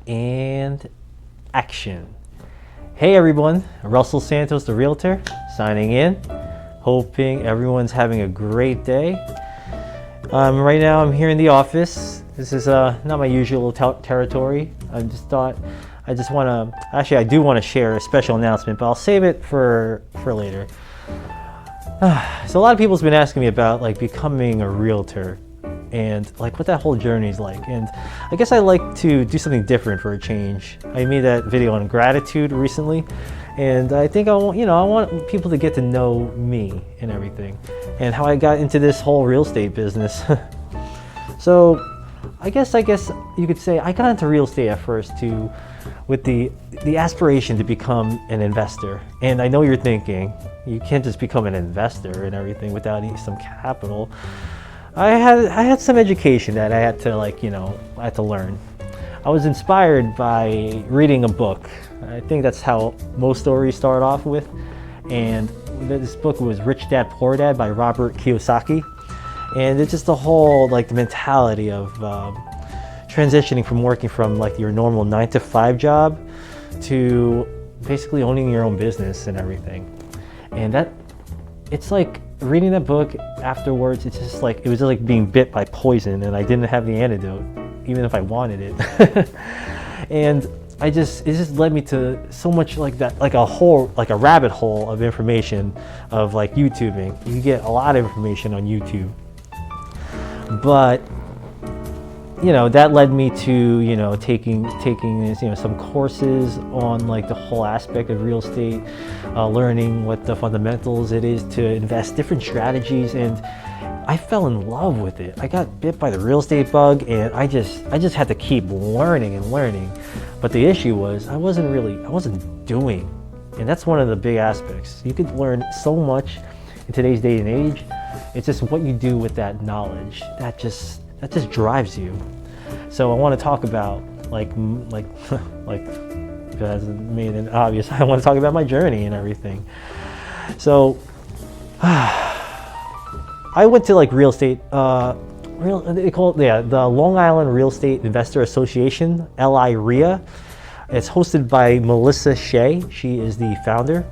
and action. Hey everyone, Russell Santos, the Realtor, signing in. Hoping everyone's having a great day. Right now I'm here in the office. This is not my usual territory. I do want to share a special announcement, but I'll save it for later. So a lot of people's been asking me about like becoming a realtor and like what that whole journey is like. And I guess I like to do something different for a change. I made that video on gratitude recently, and I think I want people to get to know me and everything, and how I got into this whole real estate business. So I guess you could say I got into real estate at first with the aspiration to become an investor. And I know you're thinking, you can't just become an investor and everything without some capital. I had some education that I had to learn. I was inspired by reading a book. I think that's how most stories start off with. And this book was Rich Dad Poor Dad by Robert Kiyosaki. And it's just the whole the mentality of transitioning from working from your normal 9-to-5 job to basically owning your own business and everything. And it's like reading that book afterwards, it was just like being bit by poison, and I didn't have the antidote, even if I wanted it. And it just led me to so much like that, like a rabbit hole of information of YouTubing. You get a lot of information on YouTube, but that led me to taking some courses on the whole aspect of real estate, learning what the fundamentals it is to invest, different strategies, and I fell in love with it. I got bit by the real estate bug, and I just had to keep learning and learning. But the issue was I wasn't doing, and that's one of the big aspects. You could learn so much in today's day and age. It's just what you do with that knowledge that just drives you. So I want to talk about if it hasn't made it obvious, I want to talk about my journey and everything. So I went to real estate, they call it the Long Island Real Estate Investor Association, LIREA. It's hosted by Melissa Shea. She is the founder,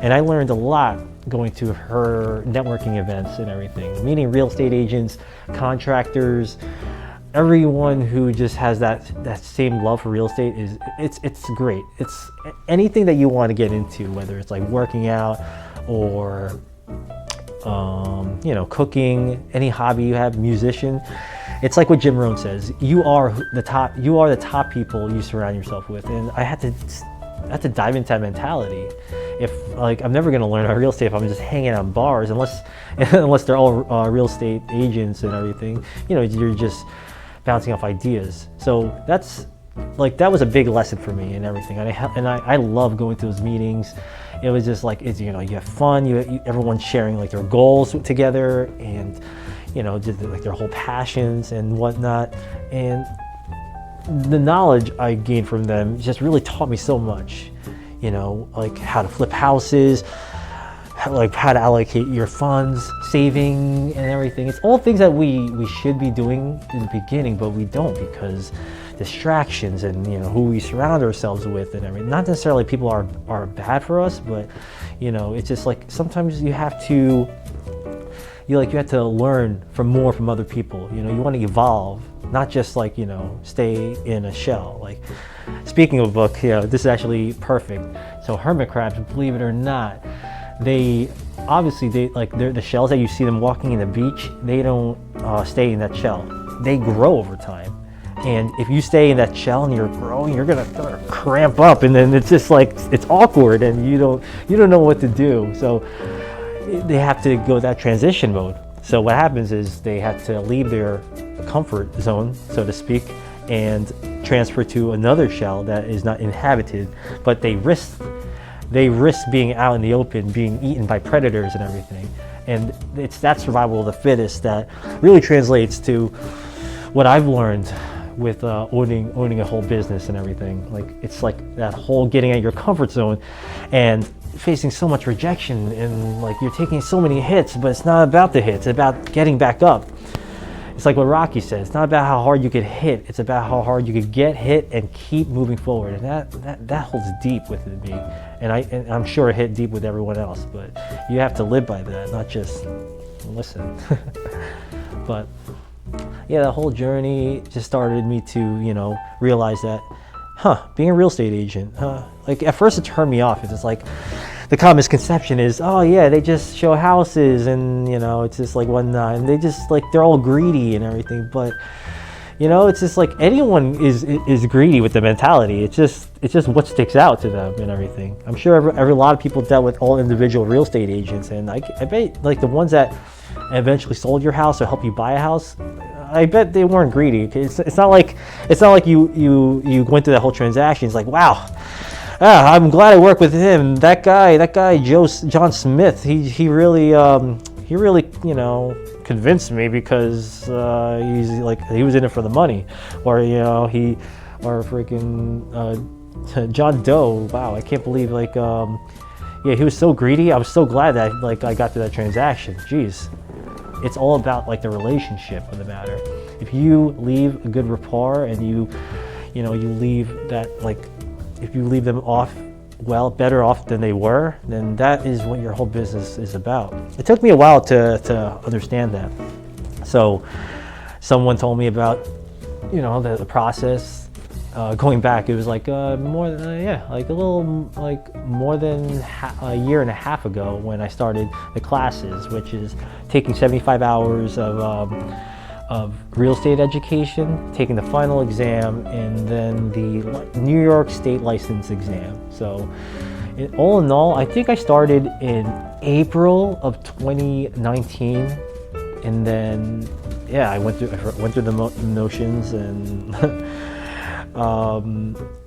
and I learned a lot going to her networking events and everything, meeting real estate agents, contractors, everyone who just has that same love for real estate. It's great. It's anything that you want to get into, whether it's working out or cooking, any hobby you have, musician. It's like what Jim Rohn says, you are the top people you surround yourself with. And I had to dive into that mentality. If I'm never going to learn about real estate if I'm just hanging out in bars, unless they're all real estate agents and everything. You're just bouncing off ideas. So that was a big lesson for me and everything. And I love going to those meetings. It was just you have fun. Everyone's sharing their goals together, and just their whole passions and whatnot. And the knowledge I gained from them just really taught me so much. How to flip houses, how to allocate your funds, saving and everything. It's all things that we should be doing in the beginning, but we don't because distractions and who we surround ourselves with and everything. Not necessarily people are bad for us, but it's just sometimes you have to learn from other people. You want to evolve, not just stay in a shell. Speaking of book, this is actually perfect. So hermit crabs, believe it or not, they're the shells that you see them walking in the beach. They don't stay in that shell. They grow over time. And if you stay in that shell and you're growing, you're gonna cramp up, and then it's just it's awkward, and you don't know what to do. So they have to go that transition mode. So what happens is they have to leave their comfort zone, so to speak, and transfer to another shell that is not inhabited, but they risk being out in the open, being eaten by predators and everything. And it's that survival of the fittest that really translates to what I've learned with owning a whole business and everything. It's that whole getting out of your comfort zone and facing so much rejection, and you're taking so many hits, but it's not about the hits, it's about getting back up. it's like what Rocky says, it's not about how hard you get hit, it's about how hard you could get hit and keep moving forward. And that holds deep within me. And I'm sure it hit deep with everyone else, but you have to live by that, not just listen. But yeah, the whole journey just started me to, realize that, being a real estate agent, like at first it turned me off. It's like, the common misconception is, oh yeah, they just show houses and, it's just like whatnot. And they just like, they're all greedy and everything. But, it's just like anyone is greedy with the mentality. It's just what sticks out to them and everything. I'm sure every lot of people dealt with all individual real estate agents. And I bet like the ones that eventually sold your house or helped you buy a house, I bet they weren't greedy. It's not like you went through that whole transaction. It's like, wow. I'm glad I worked with him. That guy, John Smith. He really, convinced me because he's like he was in it for the money, or John Doe. Wow, I can't believe he was so greedy. I was so glad that I got to that transaction. Jeez, it's all about like the relationship of the matter. If you leave a good rapport and you leave that if you leave them off better off than they were, then that is what your whole business is about. It took me a while to understand that. So someone told me about, the process. Going back, it was like more than a year and a half ago when I started the classes, which is taking 75 hours of real estate education, taking the final exam, and then the New York State license exam. So all in all, I think I started in April of 2019, and then I went through the motions and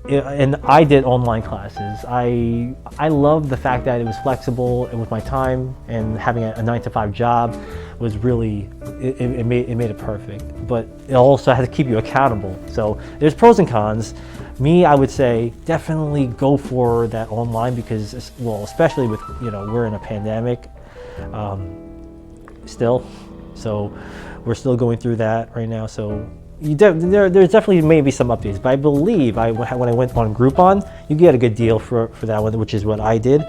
and I did online classes. I love the fact that it was flexible and with my time, and having a 9-to-5 job was really, it made it perfect. But it also had to keep you accountable. So there's pros and cons. Me, I would say definitely go for that online because, especially with, we're in a pandemic still. So we're still going through that right now. So there's definitely maybe some updates, but I believe when I went on Groupon, you get a good deal for that one, which is what I did.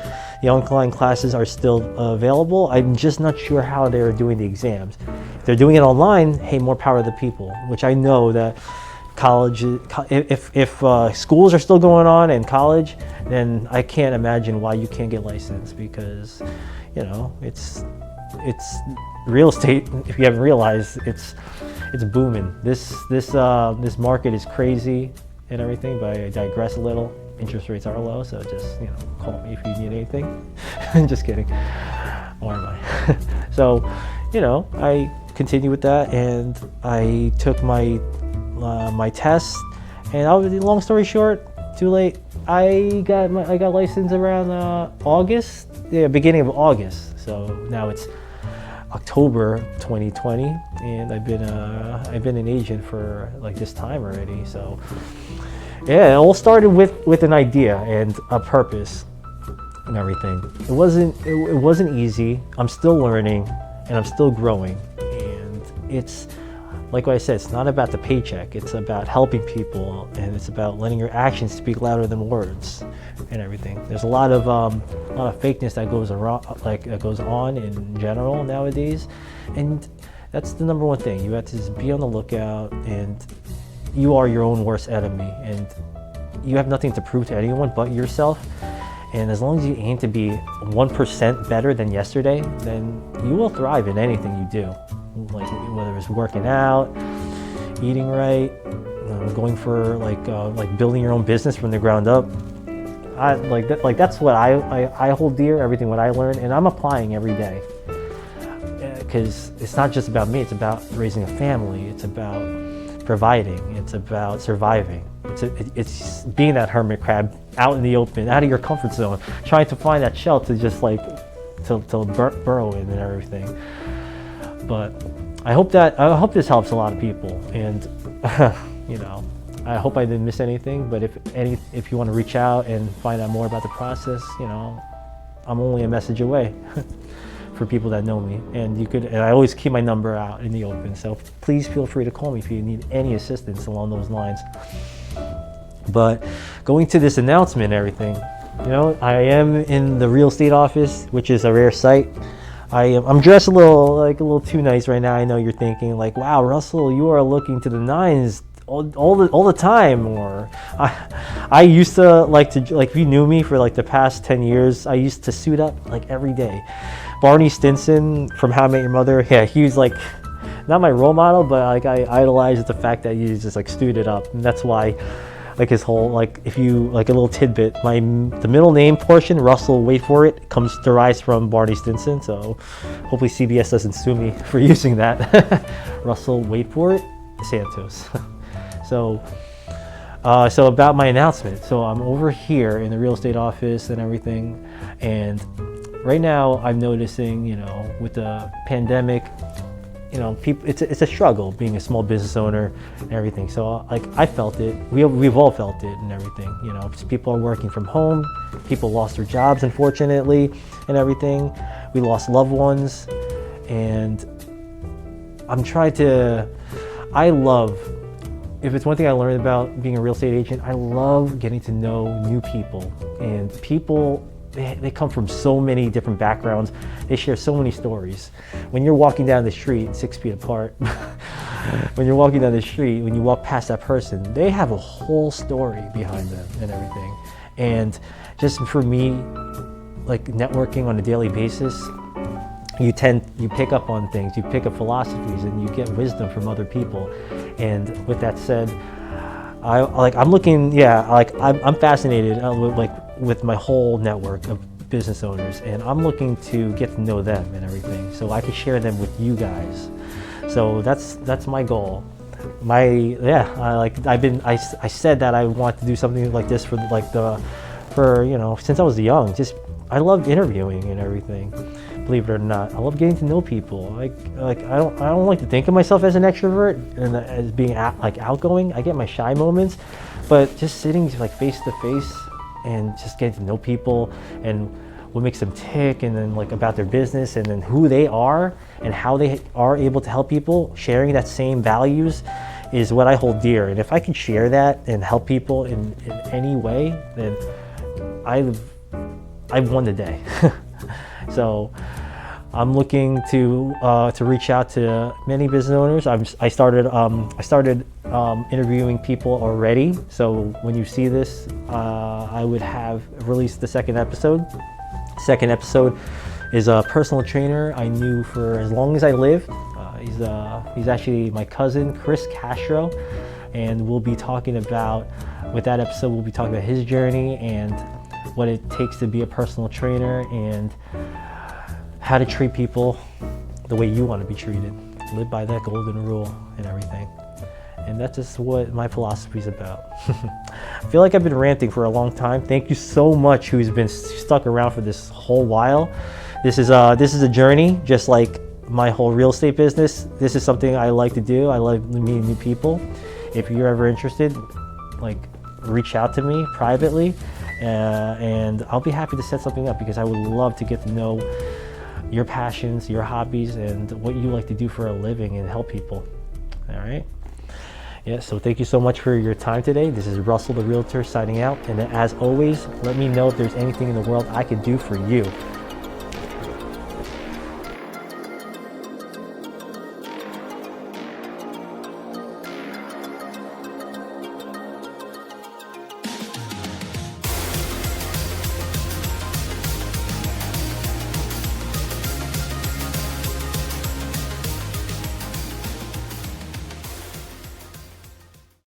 The online classes are still available. I'm just not sure how they're doing the exams. If they're doing it online, hey, more power to the people, which I know that college, if schools are still going on in college, then I can't imagine why you can't get licensed because, it's real estate. If you haven't realized, it's booming. This market is crazy and everything, but I digress a little. Interest rates are low, so just call me if you need anything. Just kidding. Or am I? So, I continued with that, and I took my test, and long story short, too late. I got licensed around August, beginning of August. So now it's October 2020, and I've been an agent for this time already. So yeah, it all started with an idea and a purpose and everything. It wasn't easy. I'm still learning and I'm still growing, and it's like what I said, it's not about the paycheck. It's about helping people, and it's about letting your actions speak louder than words and everything. There's a lot of fakeness that goes around, that goes on in general nowadays, and that's the number one thing. You have to just be on the lookout, and you are your own worst enemy, and you have nothing to prove to anyone but yourself. And as long as you aim to be 1% better than yesterday, then you will thrive in anything you do. Whether it's working out, eating right, going for building your own business from the ground up. That's what I hold dear, everything what I learned, and I'm applying every day. Because it's not just about me, it's about raising a family, it's about providing, it's about surviving. It's being that hermit crab out in the open, out of your comfort zone, trying to find that shell to just to burrow in and everything. But I hope this helps a lot of people, and I hope I didn't miss anything. But if you want to reach out and find out more about the process, I'm only a message away for people that know me, and I always keep my number out in the open. So please feel free to call me if you need any assistance along those lines. But going to this announcement and everything, I am in the real estate office, which is a rare sight. I'm dressed a little too nice right now. I know you're thinking like, wow, Russell, you are looking to the nines all the time. Or I used to if you knew me for like the past 10 years, I used to suit up like every day. Barney Stinson from How I Met Your Mother, yeah, he was like not my role model, but like I idolized the fact that he just like suited up, and that's why like his whole, like, if you like a little tidbit, the middle name portion, Russell, wait for it, derives from Barney Stinson. So hopefully CBS doesn't sue me for using that. Russell, wait for it, Santos. So about my announcement. So I'm over here in the real estate office and everything, and right now I'm noticing, with the pandemic, people, it's a struggle being a small business owner and everything. So like I felt it, we've all felt it and everything. People are working from home, people lost their jobs unfortunately and everything. We lost loved ones, and if it's one thing I learned about being a real estate agent, I love getting to know new people. And people, they come from so many different backgrounds. They share so many stories. When you're walking down the street 6 feet apart, when you walk past that person, they have a whole story behind them and everything. And just for me, like networking on a daily basis, you pick up on things, you pick up philosophies, and you get wisdom from other people. And with that said, I'm fascinated with my whole network of business owners, and I'm looking to get to know them and everything, so I can share them with you guys. So that's my goal. I said that I want to do something like this since I was young. I loved interviewing and everything. Believe it or not, I love getting to know people. I don't like to think of myself as an extrovert and as being outgoing. I get my shy moments, but just sitting like face to face and just getting to know people and what makes them tick, and then like about their business, and then who they are and how they are able to help people, sharing that same values is what I hold dear. And if I can share that and help people in any way, then I've won the day. So I'm looking to reach out to many business owners. I started interviewing people already. So when you see this, I would have released the second episode. Second episode is a personal trainer I knew for as long as I lived. He's actually my cousin, Chris Castro, and with that episode, we'll be talking about his journey and what it takes to be a personal trainer, and how to treat people the way you want to be treated. Live by that golden rule and everything. And that's just what my philosophy is about. I feel like I've been ranting for a long time. Thank you so much who's been stuck around for this whole while. This is a journey, just like my whole real estate business. This is something I like to do. I like meeting new people. If you're ever interested, reach out to me privately, and I'll be happy to set something up, because I would love to get to know your passions, your hobbies, and what you like to do for a living and help people. All right. Yeah, so thank you so much for your time today. This is Russell the Realtor signing out. And as always, let me know if there's anything in the world I could do for you.